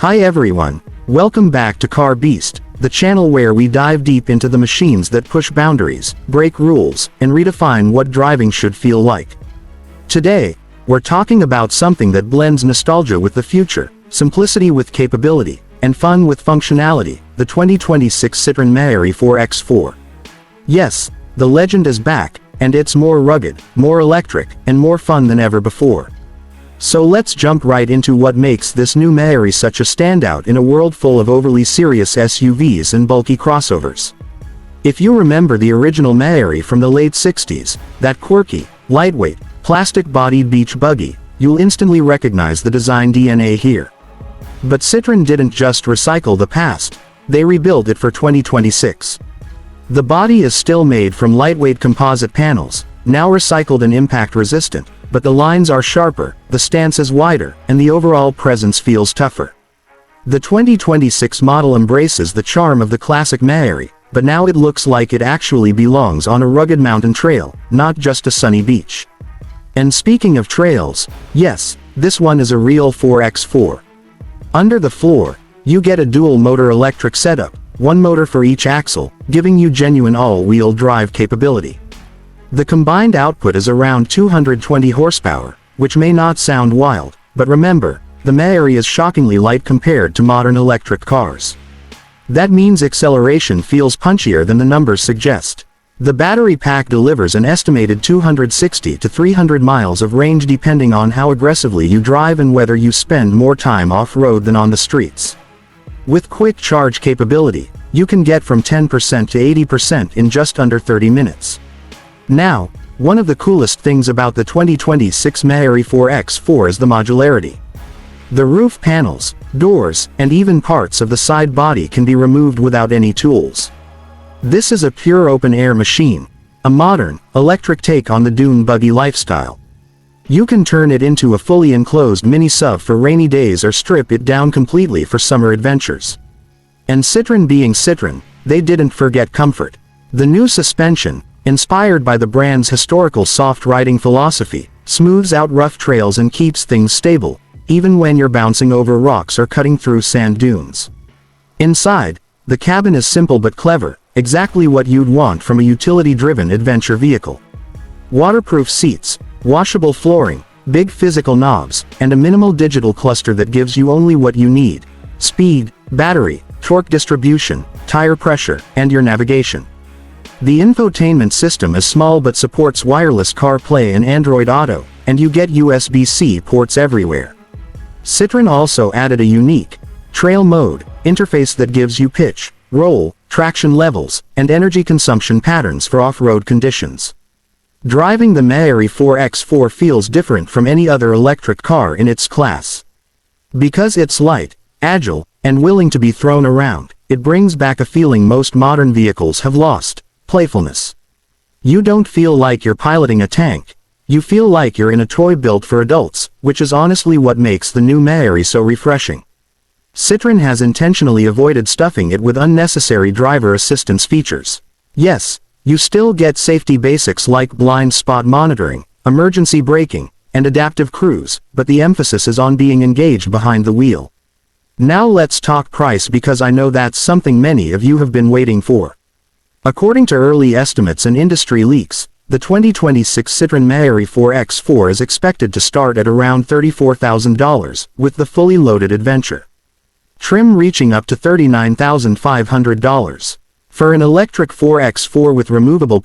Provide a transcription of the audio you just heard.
Hi everyone, welcome back to Car Beast, the channel where we dive deep into the machines that push boundaries, break rules, and redefine what driving should feel like. Today, we're talking about something that blends nostalgia with the future, simplicity with capability, and fun with functionality, the 2026 Citroen Mehari 4x4. Yes, the legend is back, and it's more rugged, more electric, and more fun than ever before. So let's jump right into what makes this new Mehari such a standout in a world full of overly serious SUVs and bulky crossovers. If you remember the original Mehari from the late 60s, that quirky, lightweight, plastic-bodied beach buggy, you'll instantly recognize the design DNA here. But Citroën didn't just recycle the past, they rebuilt it for 2026. The body is still made from lightweight composite panels, now recycled and impact-resistant, but the lines are sharper, the stance is wider, and the overall presence feels tougher. The 2026 model embraces the charm of the classic Mehari, but now it looks like it actually belongs on a rugged mountain trail, not just a sunny beach. And speaking of trails, yes, this one is a real 4x4. Under the floor, you get a dual-motor electric setup, one motor for each axle, giving you genuine all-wheel drive capability. The combined output is around 220 horsepower, which may not sound wild, but remember, the Mehari is shockingly light compared to modern electric cars. That means acceleration feels punchier than the numbers suggest. The battery pack delivers an estimated 260 to 300 miles of range depending on how aggressively you drive and whether you spend more time off-road than on the streets. With quick charge capability, you can get from 10% to 80% in just under 30 minutes. Now, one of the coolest things about the 2026 Mehari 4x4 is the modularity. The roof panels, doors, and even parts of the side body can be removed without any tools. This is a pure open-air machine, a modern, electric take on the dune buggy lifestyle. You can turn it into a fully enclosed mini-SUV for rainy days or strip it down completely for summer adventures. And Citroën being Citroën, they didn't forget comfort. The new suspension, inspired by the brand's historical soft riding philosophy, smooths out rough trails and keeps things stable, even when you're bouncing over rocks or cutting through sand dunes. Inside, the cabin is simple but clever, exactly what you'd want from a utility-driven adventure vehicle. Waterproof seats, washable flooring, big physical knobs, and a minimal digital cluster that gives you only what you need: speed, battery, torque distribution, tire pressure, and your navigation. The infotainment system is small but supports wireless CarPlay and Android Auto, and you get USB-C ports everywhere. Citroën also added a unique trail mode interface that gives you pitch, roll, traction levels, and energy consumption patterns for off-road conditions. Driving the Mehari 4x4 feels different from any other electric car in its class. Because it's light, agile, and willing to be thrown around, it brings back a feeling most modern vehicles have lost: playfulness. You don't feel like you're piloting a tank. You feel like you're in a toy built for adults, which is honestly what makes the new Mehari so refreshing. Citroën has intentionally avoided stuffing it with unnecessary driver assistance features. Yes, you still get safety basics like blind spot monitoring, emergency braking, and adaptive cruise, but the emphasis is on being engaged behind the wheel. Now let's talk price, because I know that's something many of you have been waiting for. According to early estimates and industry leaks, the 2026 Citroen Mehari 4x4 is expected to start at around $34,000, with the fully loaded adventure trim reaching up to $39,500. For an electric 4x4 with removable